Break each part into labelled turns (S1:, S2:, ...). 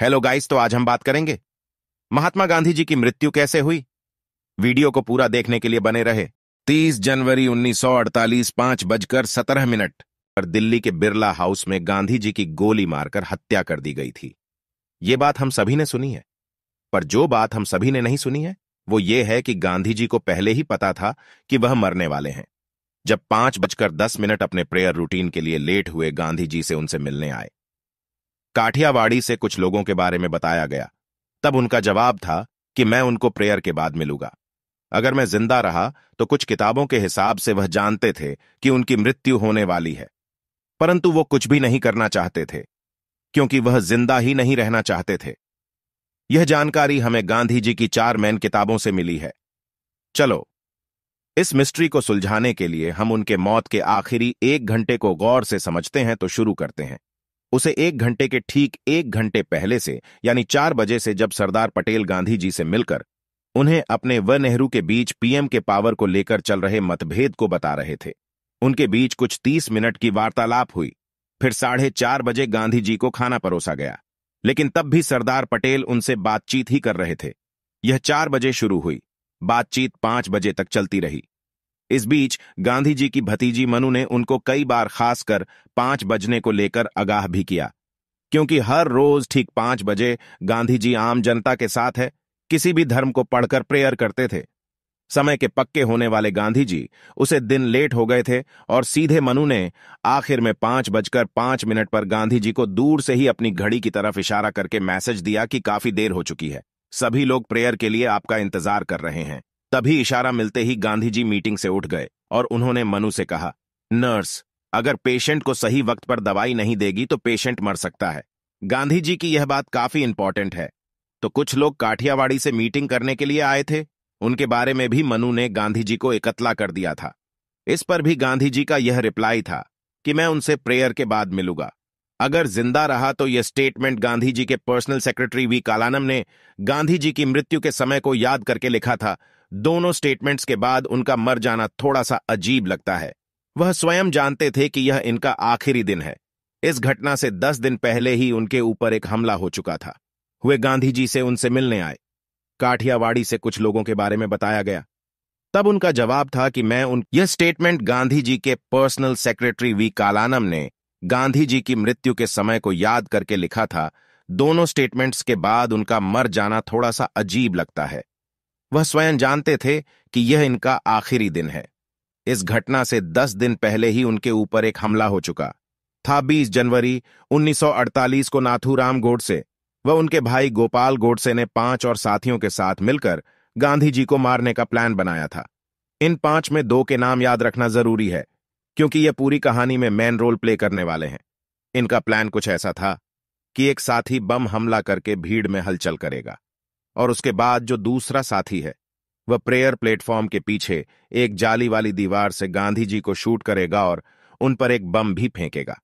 S1: Hello guys, तो आज हम बात करेंगे महात्मा गांधी जी की मृत्यु कैसे हुई। वीडियो को पूरा देखने के लिए बने रहे। 30 जनवरी 1948 5:17 पर दिल्ली के बिरला हाउस में गांधी जी की गोली मारकर हत्या कर दी गई थी। ये बात हम सभी ने सुनी है, पर जो बात हम सभी ने नहीं सुनी है वो ये है कि गांधी जी को पहले ही पता था कि वह मरने वाले हैं। जब 5:10 अपने प्रेयर रूटीन के लिए लेट हुए गांधी जी से उनसे मिलने आए। काठियावाड़ी से कुछ लोगों के बारे में बताया गया। तब उनका जवाब था कि मैं उनको प्रेयर के बाद मिलूंगा। अगर मैं जिंदा रहा तो कुछ किताबों के हिसाब से वह जानते थे कि उनकी मृत्यु होने वाली है, परंतु वो कुछ भी नहीं करना चाहते थे क्योंकि वह जिंदा ही नहीं रहना चाहते थे। यह जानकारी हमें गांधी जी की 4 मेन किताबों से मिली है। चलो इस मिस्ट्री को सुलझाने के लिए हम उनके मौत के आखिरी 1 घंटे को गौर से समझते हैं। तो शुरू करते हैं। उसे 1 घंटे के ठीक 1 घंटे पहले से, यानी 4 बजे से, जब सरदार पटेल गांधी जी से मिलकर उन्हें अपने व नेहरू के बीच पीएम के पावर को लेकर चल रहे मतभेद को बता रहे थे। उनके बीच कुछ 30 मिनट की वार्तालाप हुई। फिर 4:30 बजे गांधी जी को खाना परोसा गया, लेकिन तब भी सरदार पटेल उनसे बातचीत ही कर रहे थे। यह 4 बजे शुरू हुई, बातचीत 5 बजे तक चलती रही। इस बीच गांधी जी की भतीजी मनु ने उनको कई बार खासकर 5 बजने को लेकर आगाह भी किया, क्योंकि हर रोज ठीक 5 बजे गांधी जी आम जनता के साथ है किसी भी धर्म को पढ़कर प्रेयर करते थे। समय के पक्के होने वाले गांधी जी उसे दिन लेट हो गए थे और सीधे मनु ने आखिर में 5:05 पर गांधी जी को दूर से ही अपनी घड़ी की तरफ इशारा करके मैसेज दिया कि काफी देर हो चुकी है, सभी लोग प्रेयर के लिए आपका इंतजार कर रहे हैं। तभी इशारा मिलते ही गांधी जी मीटिंग से उठ गए और उन्होंने मनु से कहा, नर्स, अगर पेशेंट को सही वक्त पर दवाई नहीं देगी तो पेशेंट मर सकता है। गांधी जी की यह बात काफी इंपॉर्टेंट है। तो कुछ लोग काठियावाड़ी से मीटिंग करने के लिए आए थे, उनके बारे में भी मनु ने गांधी जी को इकतला कर दिया था। इस पर भी गांधी जी का यह रिप्लाई था कि मैं उनसे प्रेयर के बाद मिलूंगा। अगर जिंदा रहा तो यह स्टेटमेंट गांधी जी के पर्सनल सेक्रेटरी वी कालानम ने गांधी जी की मृत्यु के समय को याद करके लिखा था। दोनों स्टेटमेंट्स के बाद उनका मर जाना थोड़ा सा अजीब लगता है। वह स्वयं जानते थे कि यह इनका आखिरी दिन है। इस घटना से 10 दिन पहले ही उनके ऊपर एक हमला हो चुका था। वे गांधी जी से उनसे मिलने आए। काठियावाड़ी से कुछ लोगों के बारे में बताया गया। तब उनका जवाब था कि यह स्टेटमेंट गांधी जी के पर्सनल सेक्रेटरी वी कालानम ने गांधी जी की मृत्यु के समय को याद करके लिखा था। दोनों स्टेटमेंट्स के बाद उनका मर जाना थोड़ा सा अजीब लगता है। वह स्वयं जानते थे कि यह इनका आखिरी दिन है। इस घटना से 10 दिन पहले ही उनके ऊपर एक हमला हो चुका था। 20 जनवरी 1948 को नाथूराम गोडसे व उनके भाई गोपाल गोडसे ने 5 और साथियों के साथ मिलकर गांधी जी को मारने का प्लान बनाया था। इन 5 में 2 के नाम याद रखना जरूरी है, क्योंकि यह पूरी कहानी में मेन रोल प्ले करने वाले हैं। इनका प्लान कुछ ऐसा था कि एक साथी बम हमला करके भीड़ में हलचल करेगा और उसके बाद जो दूसरा साथी है वह प्रेयर प्लेटफॉर्म के पीछे एक जाली वाली दीवार से गांधी जी को शूट करेगा और उन पर एक बम भी फेंकेगा।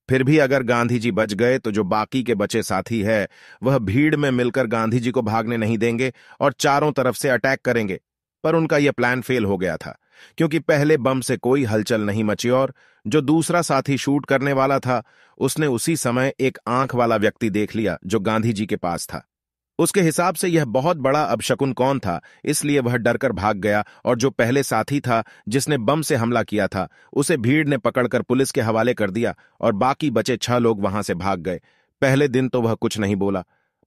S1: फिर भी अगर गांधी जी बच गए तो जो बाकी के बचे साथी है वह भीड़ में मिलकर गांधी जी को भागने नहीं देंगे और चारों तरफ से अटैक करेंगे। पर उनका यह प्लान फेल हो गया था, क्योंकि पहले बम से कोई हलचल नहीं मची और जो दूसरा साथी शूट करने वाला था उसने उसी समय एक आंख वाला व्यक्ति देख लिया जो गांधी जी के पास था। उसके हिसाब से यह बहुत बड़ा अपशकुन कौन था, इसलिए वह डरकर भाग गया और जो पहले साथी था जिसने बम से हमला किया था उसे भीड़ ने पकड़कर पुलिस के हवाले कर दिया और बाकी बचे 6 लोग वहां से भाग गए। पहले दिन तो वह कुछ नहीं बोला,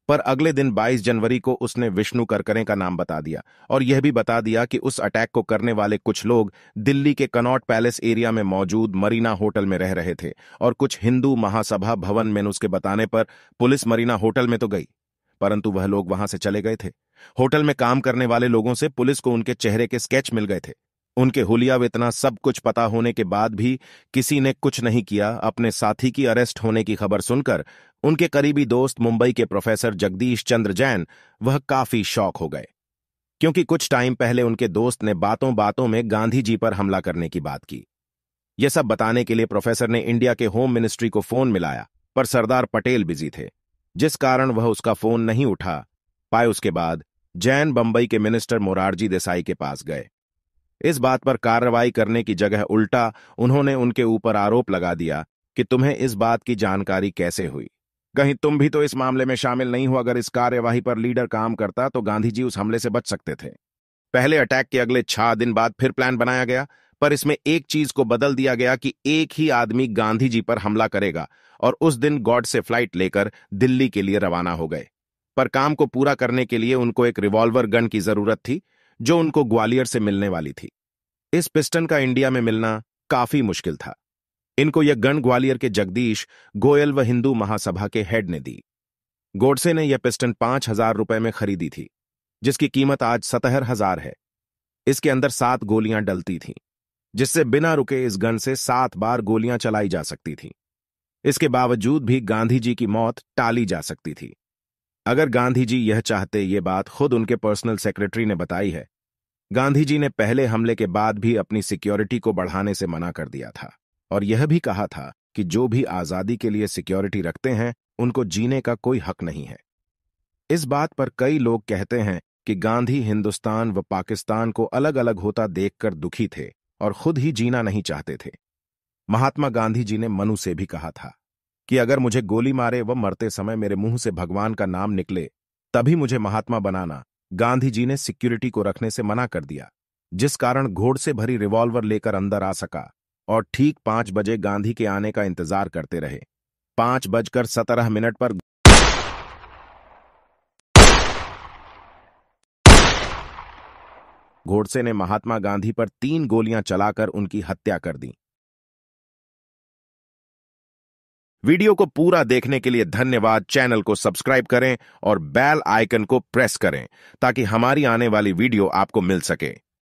S1: पर अगले दिन 22 जनवरी को उसने विष्णु करकरे का नाम बता दिया और यह भी बता दिया कि उस अटैक को करने वाले कुछ लोग दिल्ली के कनॉट पैलेस एरिया में मौजूद मरीना होटल में रह रहे थे और कुछ हिंदू महासभा भवन में। उसके बताने पर पुलिस मरीना होटल में तो गई, परंतु वह लोग वहां से चले गए थे। होटल में काम करने वाले लोगों से पुलिस को उनके चेहरे के स्केच मिल गए थे। उनके हुलिया व इतना सब कुछ पता होने के बाद भी किसी ने कुछ नहीं किया। अपने साथी की अरेस्ट होने की खबर सुनकर उनके करीबी दोस्त मुंबई के प्रोफेसर जगदीश चंद्र जैन वह काफी शॉक हो गए, क्योंकि कुछ टाइम पहले उनके दोस्त ने बातों बातों में गांधी जी पर हमला करने की बात की। यह सब बताने के लिए प्रोफेसर ने इंडिया के होम मिनिस्ट्री को फोन मिलाया, पर सरदार पटेल बिजी थे, जिस कारण वह उसका फोन नहीं उठा पाए। उसके बाद जैन बंबई के मिनिस्टर मोरारजी देसाई के पास गए। इस बात पर कार्रवाई करने की जगह उल्टा उन्होंने उनके ऊपर आरोप लगा दिया कि तुम्हें इस बात की जानकारी कैसे हुई। कहीं तुम भी तो इस मामले में शामिल नहीं हो? अगर इस कार्यवाही पर लीडर काम करता तो गांधी जी उस हमले से बच सकते थे। पहले अटैक के अगले 6 दिन बाद फिर प्लान बनाया गया, पर इसमें एक चीज को बदल दिया गया कि एक ही आदमी गांधी जी पर हमला करेगा, और उस दिन गॉड से फ्लाइट लेकर दिल्ली के लिए रवाना हो गए। पर काम को पूरा करने के लिए उनको एक रिवॉल्वर गन की जरूरत थी, जो उनको ग्वालियर से मिलने वाली थी। इस पिस्टन का इंडिया में मिलना काफी मुश्किल था। इनको यह गन ग्वालियर के जगदीश गोयल व हिंदू महासभा के हेड ने दी। गोडसे ने यह पिस्टन 5,000 रुपए में खरीदी थी, जिसकी कीमत आज 70,000 है। इसके अंदर 7 गोलियां डलती थीं, जिससे बिना रुके इस गन से 7 बार गोलियां चलाई जा सकती थीं। इसके बावजूद भी गांधी जी की मौत टाली जा सकती थी। अगर गांधी जी यह चाहते, ये बात खुद उनके पर्सनल सेक्रेटरी ने बताई है। गांधी जी ने पहले हमले के बाद भी अपनी सिक्योरिटी को बढ़ाने से मना कर दिया था, और यह भी कहा था कि जो भी आजादी के लिए सिक्योरिटी रखते हैं उनको जीने का कोई हक नहीं है। इस बात पर कई लोग कहते हैं कि गांधी हिंदुस्तान व पाकिस्तान को अलग अलग होता देखकर दुखी थे और खुद ही जीना नहीं चाहते थे। महात्मा गांधी जी ने मनु से भी कहा था कि अगर मुझे गोली मारे व मरते समय मेरे मुंह से भगवान का नाम निकले, तभी मुझे महात्मा बनाना। गांधी जी ने सिक्योरिटी को रखने से मना कर दिया, जिस कारण घोड़ से भरी रिवॉल्वर लेकर अंदर आ सका और ठीक 5 बजे गांधी के आने का इंतजार करते रहे। 5:17 पर गोडसे ने महात्मा गांधी पर 3 गोलियां चलाकर उनकी हत्या कर दी। वीडियो को पूरा देखने के लिए धन्यवाद। चैनल को सब्सक्राइब करें और बेल आइकन को प्रेस करें ताकि हमारी आने वाली वीडियो आपको मिल सके।